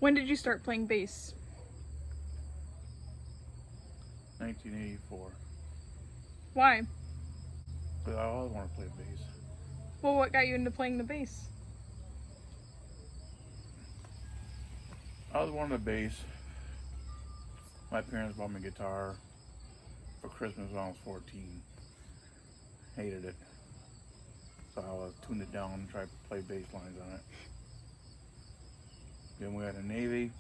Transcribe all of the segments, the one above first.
When did you start playing bass? 1984. Why? But I always want to play bass. Well, what got you into playing the bass? I was wanting a bass. My parents bought me a guitar for Christmas when I was 14. Hated it. So I tuned it down and tried to play bass lines on it. Then we had a Navy.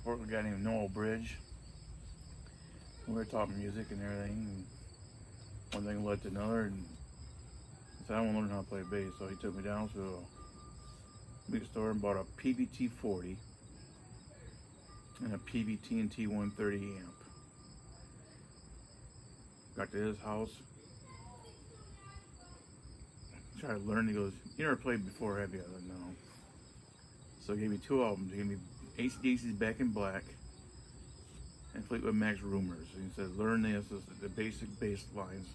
Worked with a guy named Noel Bridge. We were talking music and everything. And one thing led to another. And I said, I want to learn how to play bass. So he took me down to a big store and bought a PBT 40 and a PBT&T 130 amp. Got to his house. Tried to learn. He goes, "You never played before, have you?" I said, "No." So he gave me two albums. He gave me AC/DC's Back in Black and Fleetwood Mac's Rumors. And he said, "Learn this, the basic bass lines."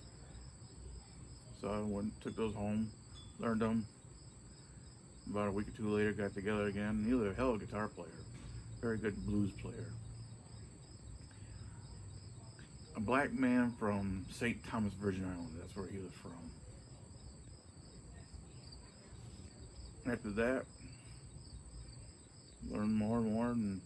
So I went, took those home, learned them. About a week or two later, got together again. He was a hell of a guitar player, very good blues player. A black man from St. Thomas, Virgin Islands. That's where he was from. After that, learned more and more, and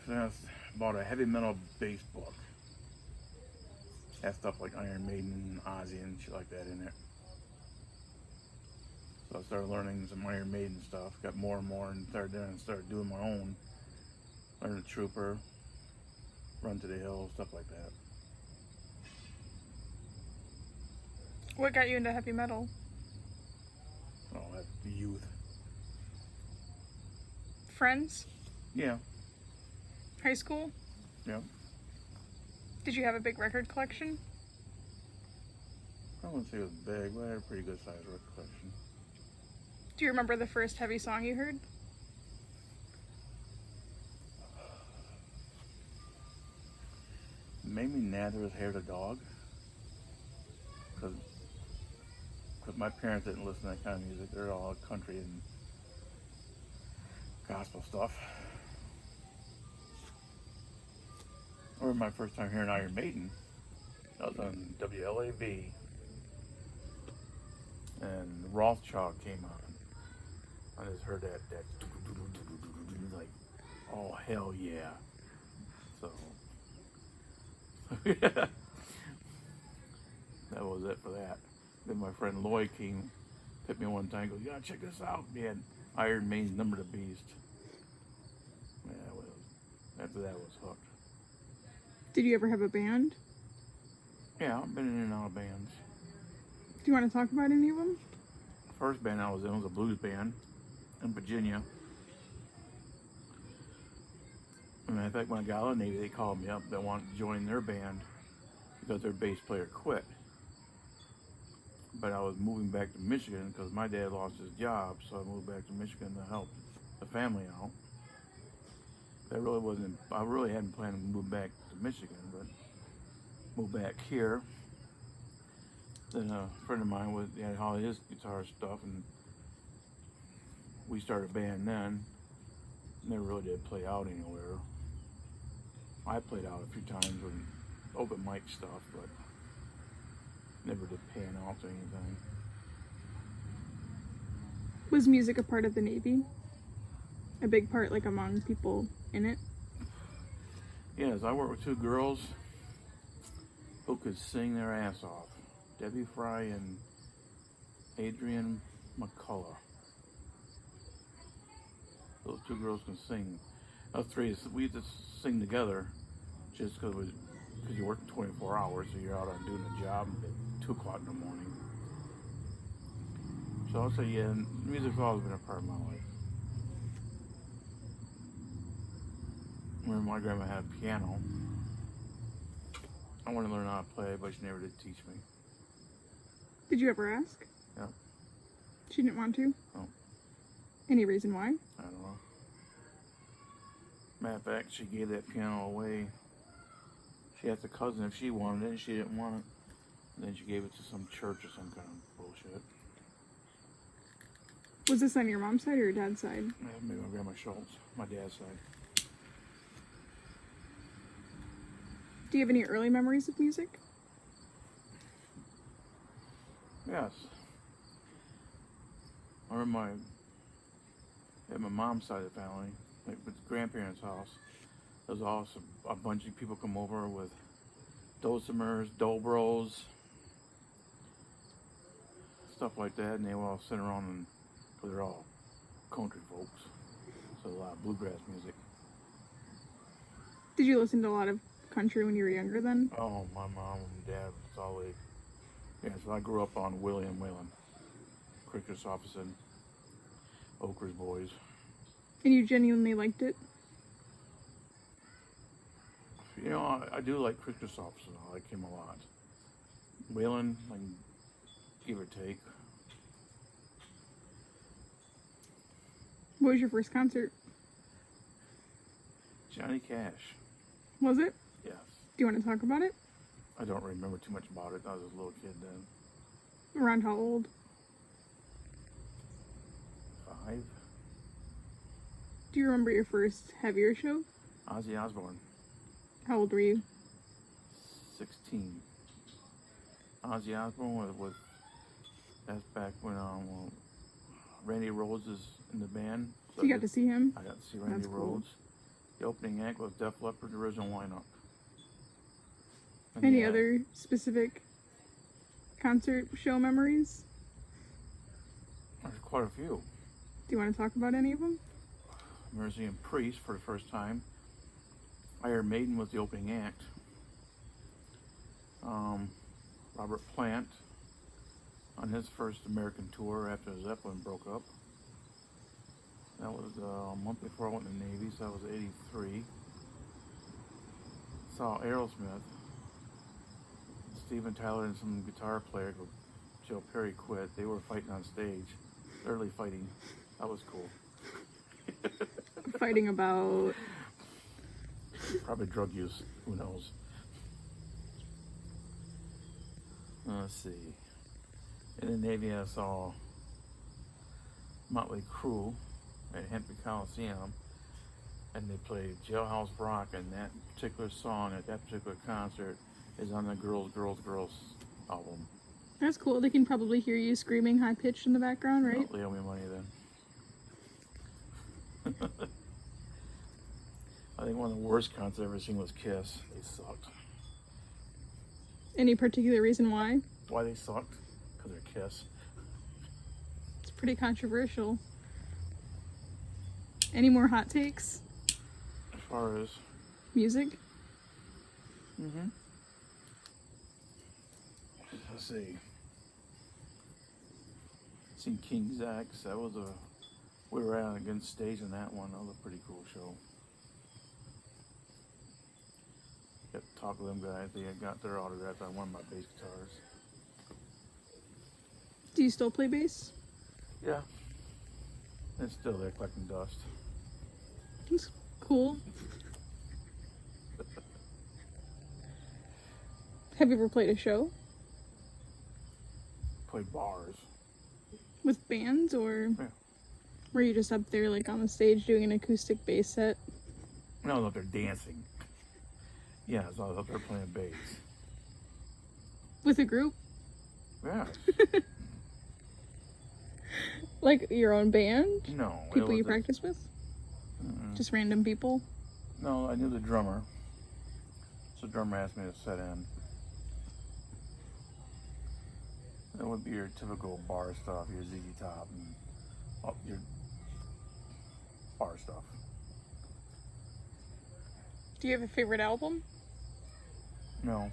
then I bought a heavy metal bass book. Had stuff like Iron Maiden, Ozzy, and shit like that in it. So I started learning some Iron Maiden stuff, got more and more, and started doing my own. Learned the Trooper, Run to the Hill, stuff like that. What got you into heavy metal? Oh, that's the youth. Friends? Yeah, High school? yeah. Did you have a big record collection? I wouldn't say it was big, but I had a pretty good sized record collection. Do you remember the first heavy song you heard? Made me nather his hair to dog. Because my parents didn't listen to that kind of music. They're all country and gospel stuff. Or my first time hearing Iron Maiden, that was on WLAV. And Rothschild came on. I just heard that like, oh hell yeah. So that was it for that. Then my friend Lloyd came, picked me one time, goes, "You gotta check this out." He had Iron Maiden's Number the Beast. Yeah, after that was hooked. Did you ever have a band? Yeah, I've been in and out of bands. Do you want to talk about any of them? First band I was in was a blues band in Virginia. And in fact, when I got out of the Navy, they called me up. They wanted to join their band because their bass player quit. But I was moving back to Michigan because my dad lost his job, so I moved back to Michigan to help the family out. That really wasn't, I really hadn't planned to move back to Michigan, but moved back here. Then a friend of mine had all his guitar stuff, and we started a band then. Never really did play out anywhere. I played out a few times with open mic stuff, but never did pan out to anything. Was music a part of the Navy? A big part, like among people in it? Yes, I worked with two girls who could sing their ass off. Debbie Fry and Adrienne McCullough. Those two girls can sing. Us three, we used to sing together just because you work 24 hours, so you're out on doing a job at 2 o'clock in the morning. So I'll say, yeah, music's always been a part of my life. When my grandma had a piano, I wanted to learn how to play, but she never did teach me. Did you ever ask? Yeah. She didn't want to? No. Any reason why? I don't know. Matter of fact, she gave that piano away. She asked a cousin if she wanted it, and she didn't want it. And then she gave it to some church or some kind of bullshit. Was this on your mom's side or your dad's side? Yeah, maybe my grandma Schultz, my dad's side. Do you have any early memories of music? Yes. I remember at my mom's side of the family, like with the grandparents' house, there was also a bunch of people come over with dulcimers, dobros, stuff like that, and they would all sit around and, because they're all country folks, so a lot of bluegrass music. Did you listen to a lot of country when you were younger then? Oh, my mom and dad was always, yeah, so I grew up on William Whalen, Cricket's Officer, Oker's Boys. And you genuinely liked it? You know, I do like Cricket's Officer, I like him a lot. Whalen, like, give or take. What was your first concert? Johnny Cash. Was it? Yes. Do you want to talk about it? I don't remember too much about it. I was a little kid then. Around how old? 5. Do you remember your first heavier show? Ozzy Osbourne. How old were you? 16. Ozzy Osbourne was that's back when Randy Rhoads is in the band. So you got to see him? I got to see Randy That's cool. Rhoads. The opening act was Def Leppard's original lineup. And Any yeah, other specific concert show memories? There's quite a few. Do you want to talk about any of them? I remember seeing Priest for the first time. Iron Maiden was the opening act. Robert Plant on his first American tour after Zeppelin broke up. That was a month before I went in the Navy, so that was '83. Saw Aerosmith. Steven Tyler and some guitar player, Joe Perry, quit. They were fighting on stage, early fighting. That was cool. Fighting about... Probably drug use. Who knows? Let's see. In the Navy, I saw Motley Crue at Hempy Coliseum, and they played Jailhouse Rock, and that particular song at that particular concert is on the Girls, Girls, Girls album. That's cool. They can probably hear you screaming high-pitched in the background, right? Well, they owe me money then. I think one of the worst concerts I've ever seen was Kiss. They sucked. Any particular reason why? Why they sucked? Because they're Kiss. It's pretty controversial. Any more hot takes? As far as... Music? Let's see. Seen King's X. That was a... We were out against stage in that one. That was a pretty cool show. Got to talk to them guys. They had got their autograph on one of my bass guitars. Do you still play bass? Yeah. It's still there collecting dust. That's cool. Have you ever played a show? Played bars. With bands, or Yeah. were you just up there like on the stage doing an acoustic bass set? No, I was up there dancing. Yeah, I was up there playing bass. With a group? Yeah. Like your own band? No. it People you was a- practice with? Mm-mm. Just random people? No, I knew the drummer. So the drummer asked me to set in. That would be your typical bar stuff, your ZZ Top and your bar stuff. Do you have a favorite album? No.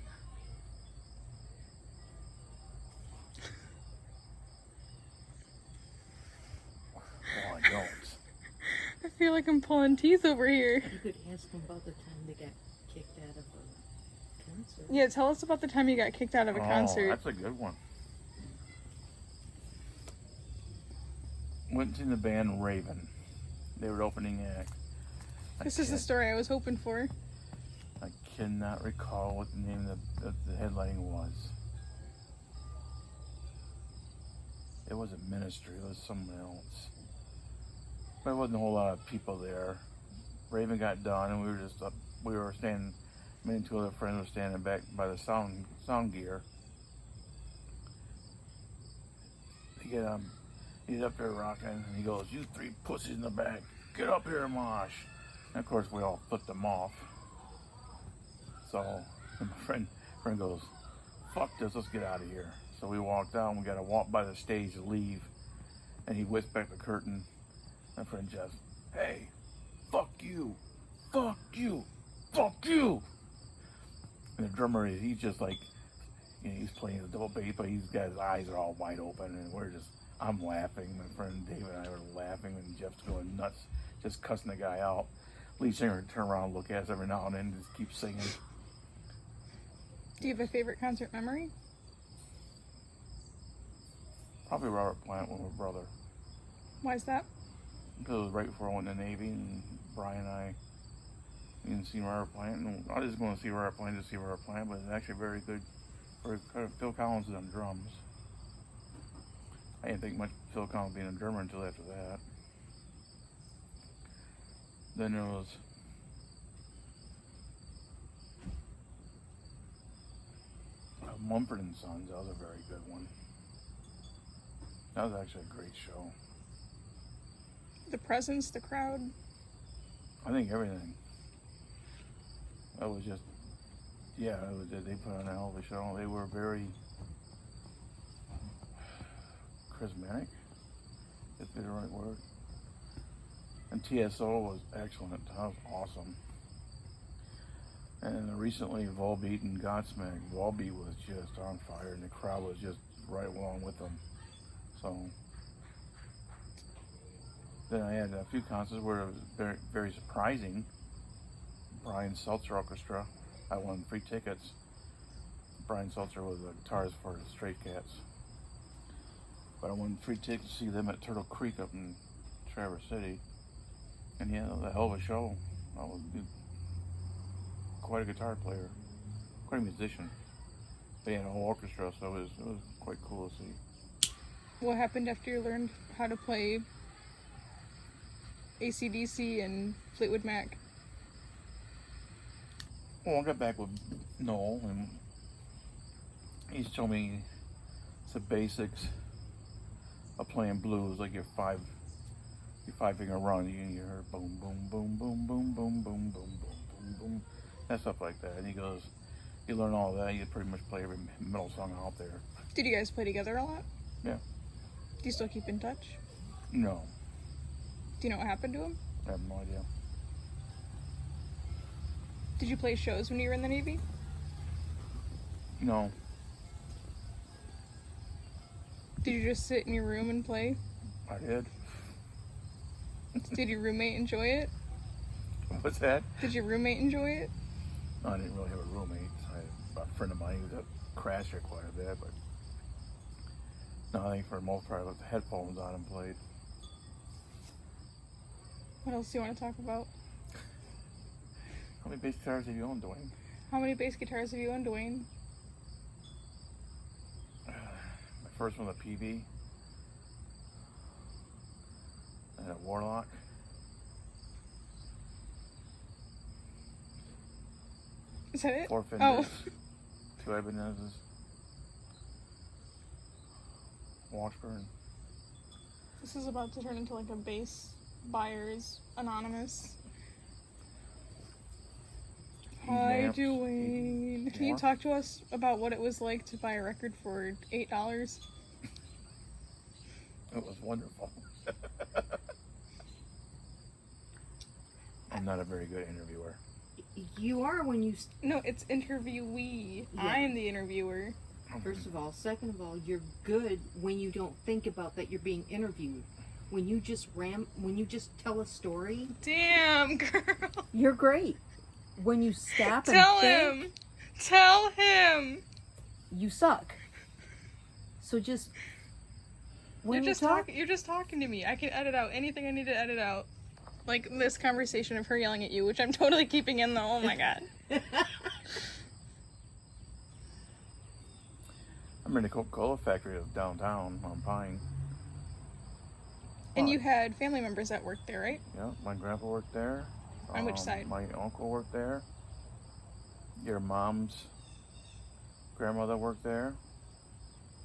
Well, I don't. I feel like I'm pulling teeth over here. You could ask them about the time they got kicked out of a concert. Yeah, tell us about the time you got kicked out of a concert. That's a good one. Went to the band Raven. They were opening act. This is the story I was hoping for. I cannot recall what the name of the headlining was. It wasn't ministry, it was someone else. But there wasn't a whole lot of people there. Raven got done, and we were just up. We were standing. Me and two other friends were standing back by the sound gear. They get he's up there rocking, and he goes, "You three pussies in the back, get up here and mosh." And of course, we all flipped him off. So and my friend goes, "Fuck this, let's get out of here." So we walked out, and we got to walk by the stage to leave. And he whisked back the curtain. My friend Jeff, "Hey, fuck you, fuck you, fuck you." And the drummer, he's just like, you know, he's playing the double bass, but he's got his eyes are all wide open, and I'm laughing. My friend David and I were laughing, and Jeff's going nuts, just cussing the guy out. Lead singer would turn around and look at us every now and then and just keep singing. Do you have a favorite concert memory? Probably Robert Plant with my brother. Why is that? Because it was right before I went in the Navy, and Brian and I didn't see Robert Plant. And I was just going to see Robert Plant to see Robert Plant, but it's actually very good. Phil Collins is on drums. I didn't think much of Phil Collins being a drummer until after that. Then there was Mumford and Sons. That was a very good one. That was actually a great show. The presence, the crowd. I think everything. That was just, yeah, they put on a hell of a show. They were very charismatic, if that's the right word. And TSO was excellent. That was awesome. And recently, Volbeat and Godsmack. Volbeat was just on fire, and the crowd was just right along with them. So then I had a few concerts where it was very, very surprising. Brian Seltzer Orchestra. I won free tickets. Brian Seltzer was a guitarist for the Stray Cats. But I won free tickets to see them at Turtle Creek up in Traverse City. And yeah, it was a hell of a show. I was quite a guitar player, quite a musician. They had a whole orchestra, so it was quite cool to see. What happened after you learned how to play AC/DC and Fleetwood Mac? Well, I got back with Noel, and he's told me the basics of playing blues, like your five finger run. You hear boom, boom, boom, boom, boom, boom, boom, boom, boom, boom, boom, and stuff like that. And he goes, you learn all that, you pretty much play every metal song out there. Did you guys play together a lot? Yeah. Do you still keep in touch? No. Do you know what happened to him? I have no idea. Did you play shows when you were in the Navy? No. Did you just sit in your room and play? I did. Did your roommate enjoy it? What's that? Did your roommate enjoy it? No, I didn't really have a roommate. A friend of mine who was a crasher quite a bit, but no, I think for the most part I left the headphones on and played. What else do you want to talk about? How many bass guitars have you owned, Duane? How many bass guitars have you owned, Duane? My first one was a PV. And a Warlock. Is that it? 4 Fenders. Oh. 2 Ebenezes. Washburn. This is about to turn into like a bass buyers anonymous. Hi, Amps. Duane. Can you More? talk to us about what it was like to buy a record for $8? It was wonderful. I'm not a very good interviewer. You are when you. No, it's interviewee. Yeah. I'm the interviewer. First of all, second of all, you're good when you don't think about that you're being interviewed. When you just tell a story, Damn, girl. you're great. When you stop and Tell think, him. Tell him. you suck. So just when You're just talk, talking. You're just talking to me. I can edit out anything I need to edit out. Like this conversation of her yelling at you, which I'm totally keeping in though. Oh my god. I'm in the Coca-Cola factory of downtown on Pine. And you had family members that worked there, right? Yeah, my grandpa worked there. On which side? My uncle worked there. Your mom's grandmother worked there.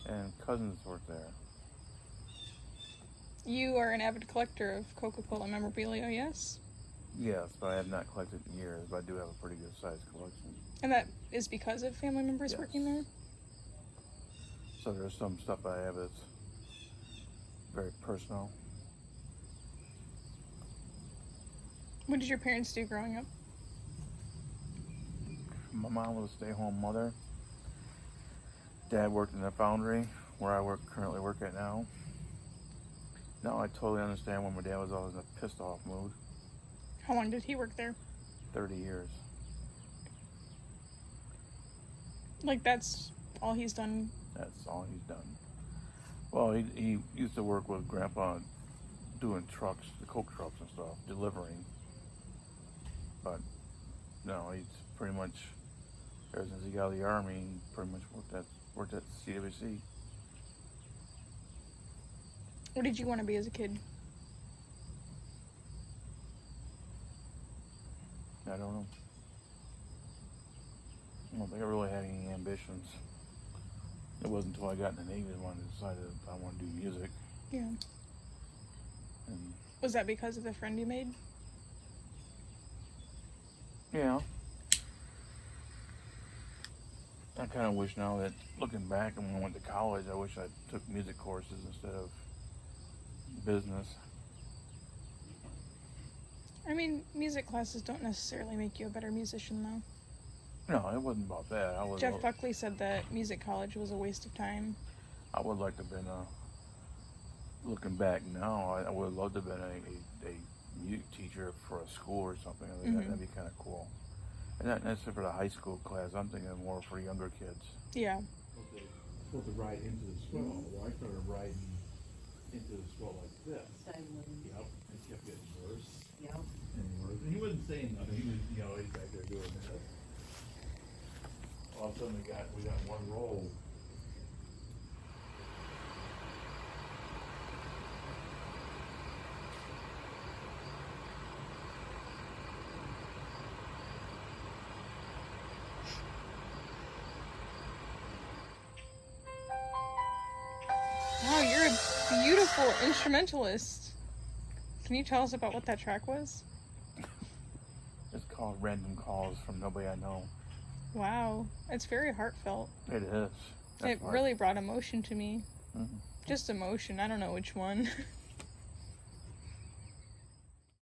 And cousins worked there. You are an avid collector of Coca-Cola memorabilia, yes? Yes, but I have not collected in years, but I do have a pretty good sized collection. And that is because of family members Yes. working there? So there's some stuff I have that's very personal. What did your parents do growing up? My mom was a stay-at-home mother. Dad worked in the foundry where I currently work at now. Now I totally understand when my dad was always in a pissed off mood. How long did he work there? 30 years. Like, that's all he's done? That's all he's done. Well, he used to work with Grandpa doing trucks, the Coke trucks and stuff, delivering. But no, he's pretty much, ever since he got out of the Army, he pretty much worked at CWC. What did you want to be as a kid? I don't know. I don't think I really had any ambitions. It wasn't until I got in the Navy when I decided I wanted to do music. Yeah. And Was that because of the friend you made? yeah. I kind of wish now that, looking back, and when I went to college, I wish I took music courses instead of business. I mean, music classes don't necessarily make you a better musician, though. No, it wasn't about that. Jeff Buckley said that music college was a waste of time. I would like to have been looking back now, I would have loved to have been a music teacher for a school or something. I think that'd be kind of cool. And not necessarily for the high school class. I'm thinking more for younger kids. Yeah. Okay, supposed to ride into the swell. Well, I started riding into the swell like this. Yep, and kept getting worse Yep. and worse. And he wasn't saying nothing. He was, he's back there doing this. All of a sudden, we got one roll. Wow, you're a beautiful instrumentalist. Can you tell us about what that track was? It's called Random Calls from Nobody I Know. Wow, it's very heartfelt. It is. That's It why- really brought emotion to me. Mhm. Just emotion, I don't know which one.